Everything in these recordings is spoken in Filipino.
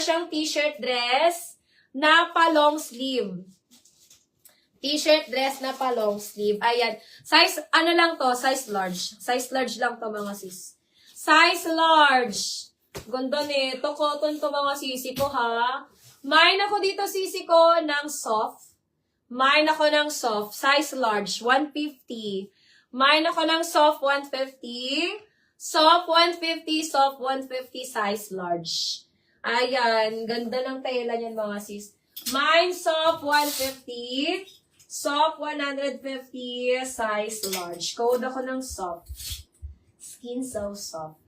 siyang t-shirt dress na pa-long sleeve. T-shirt dress na pa-long sleeve. Ayan. Size, ano lang to? Size large. Size large lang to mga sis. Size large. Ganda nito. Cotton to mga sisi ko ha. Main ako dito sisi ko ng soft. Main ako ng soft. Size large. 150. Main ako ng soft 150. Soft 150. Soft 150. Size large. Ayan. Ganda ng tela niyan mga sis. Main soft 150. Soft 150. Size large. Code ako ng soft. Skin so soft.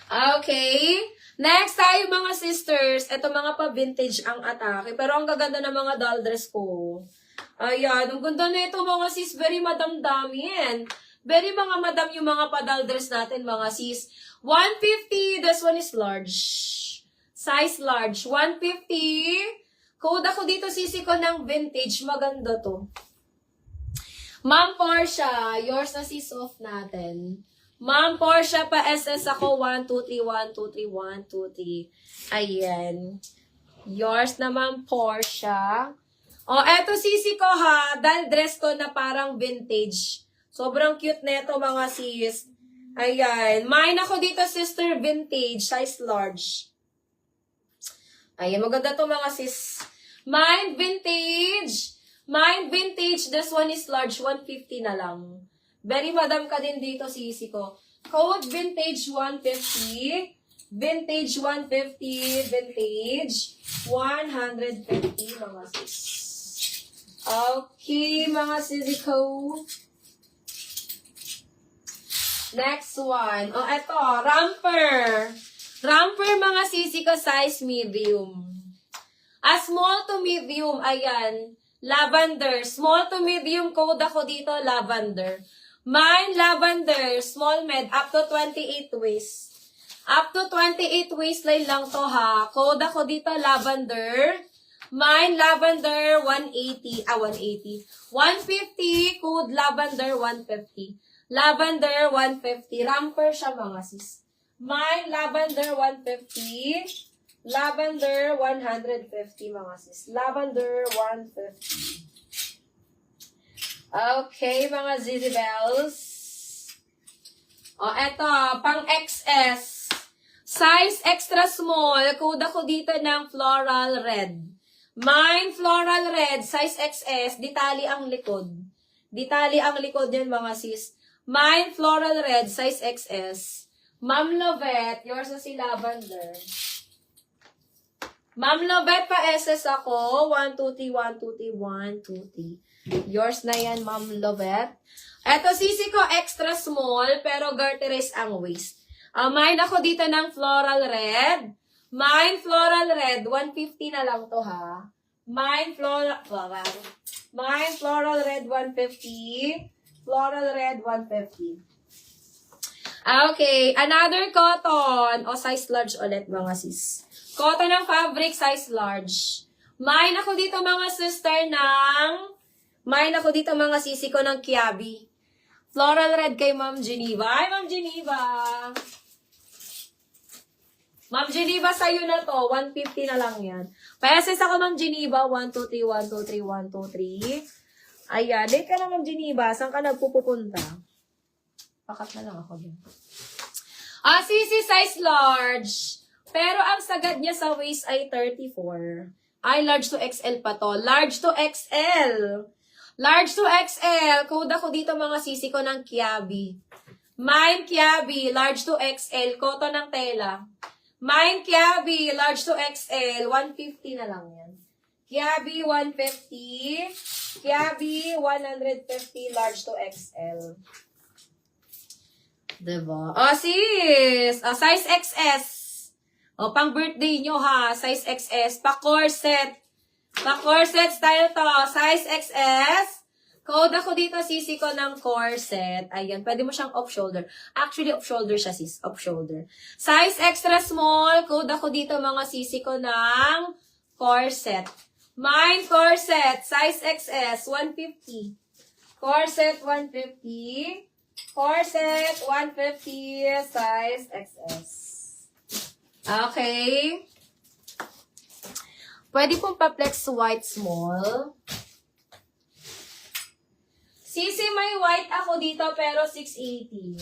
Okay. Next tayo mga sisters. Ito mga pa-vintage ang atake. Pero ang gaganda ng mga doll dress ko. Ayan. Ang ganda na ito mga sis. Very madam-damin. Very mga madam yung mga pa-doll dress natin mga sis. 150. This one is large. Size large. 150. Code ako dito sisi ko ng vintage. Maganda to. Ma'am Portia. Yours na si soft natin. Ma'am Portia, pa-SS ako. 1, 2, 3, 1, 2, 3, 1, 2, 3. Ayan. Yours na Ma'am Portia. O, eto sisi ko ha. Dahil dress ko na parang vintage. Sobrang cute neto mga sis. Ayan. Mine ako dito sister vintage. Size large. Ayan. Maganda to mga sis. Mine vintage. Mine vintage. This one is large. 150 na lang. Very madam ka din dito, sisi ko. Code vintage 150. Vintage 150. Vintage 150 mga sis. Okay, mga sisi ko. Next one. O, eto. Romper. Romper mga sisi ko, size medium. Small to medium. Ayan. Lavender. Small to medium code ako dito, lavender. Mine, lavender, small med, up to 28 waist. Up to 28 waistline lang to ha. Code ako dito, lavender. Mine, lavender, 180. 180. 150, code lavender, 150. Lavender, 150. Romper siya mga sis. Mine, lavender, 150. Lavender, 150 mga sis. Lavender, 150. Okay, mga Zizzy Bells. O, eto, pang XS. Size extra small. Code ako dito ng floral red. Mine, floral red. Size XS. Ditali ang likod. Ditali ang likod yan, mga sis. Mine, floral red. Size XS. Ma'am Lovette. Yours na si Lavender. Ma'am Lovette pa SS ako. 1, 2, 3, 1, 2, 3, 1, 2, 3. Yours na yan, Ma'am Lovette. Eto, sisi ko, extra small, pero garterized ang waist. Mine ako dito ng floral red. Mine, floral red. 150 na lang to, ha? Mine, floral red, 150. Floral red, 150. Okay, another cotton. O, size large ulit, mga sis. Cotton ng fabric, size large. Mine ako dito, mga sister, Mine ako dito mga sisi ko ng Kiabi. Floral red kay Ma'am Geneva. Ay, Ma'am Geneva. Ma'am Geneva, sa'yo na to. 150 na lang yan. Pa-SS ako, Ma'am Geneva. 1, 2, 3, 1, 2, 3, 1, 2, 3. Ayan. Date ka na, Ma'am Geneva. Saan ka nagpupunta? Pakat na lang ako din. Sisi, size large. Pero ang sagad niya sa waist ay 34. Ay, large to XL pa to. Large to XL. Large to XL. Code ako dito mga sisi ko ng Kiabi. Mine Kiabi. Large to XL. Cotton ng tela. Mine Kiabi. Large to XL. 150 na lang yan. Kiabi 150. Kiabi 150. Large to XL. Diba? Sis. Size XS. Pang birthday nyo ha. Size XS. Pa-corset. Pa-corset style to. Size XS. Code ako dito, sisi ko ng corset. Ayan. Pwede mo siyang off-shoulder. Actually, off-shoulder siya, sis. Off-shoulder. Size extra small. Code ako dito, mga sisi ko ng corset. Mine corset. Size XS. 150. Corset, 150. Corset, 150. Size XS. Okay. Pwede pong pa-flex white small. Sisi, may white ako dito pero 680.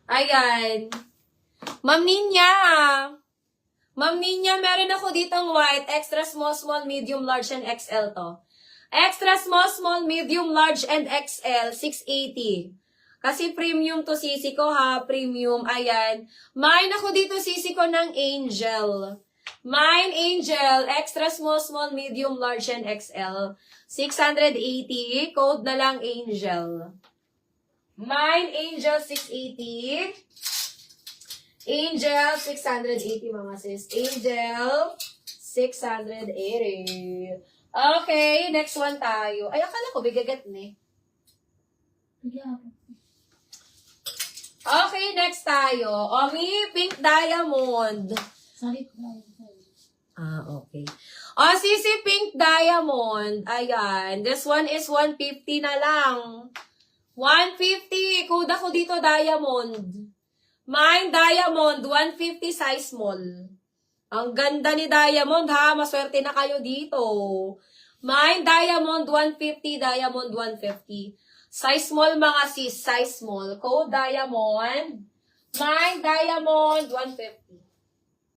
Ayan. Ma'am Ninya. Ma'am Ninya, meron ako ditong white. Extra small, small, medium, large, and XL to. Extra small, small, medium, large, and XL, 680. Kasi premium to sisi ko ha, premium, ayan. Mine ako dito sisi ko ng Angel. Mine Angel, extra small, small, medium, large, and XL. 680, code na lang Angel. Mine Angel, 680. Angel, 680 mga sis. Angel, 680. Okay, next one tayo. Ay, akala ko, bigagat ni. Okay, next tayo. Omi, pink diamond. Okay. Sisi, pink diamond. Ayan. This one is 150 na lang. 150. Kuda ko dito, diamond. Mine, diamond. 150 size small. Ang ganda ni diamond, ha? Maswerte na kayo dito. Mine, diamond, 150. Diamond, 150. Size small mga sis, size small. Code diamond. Mine diamond 150.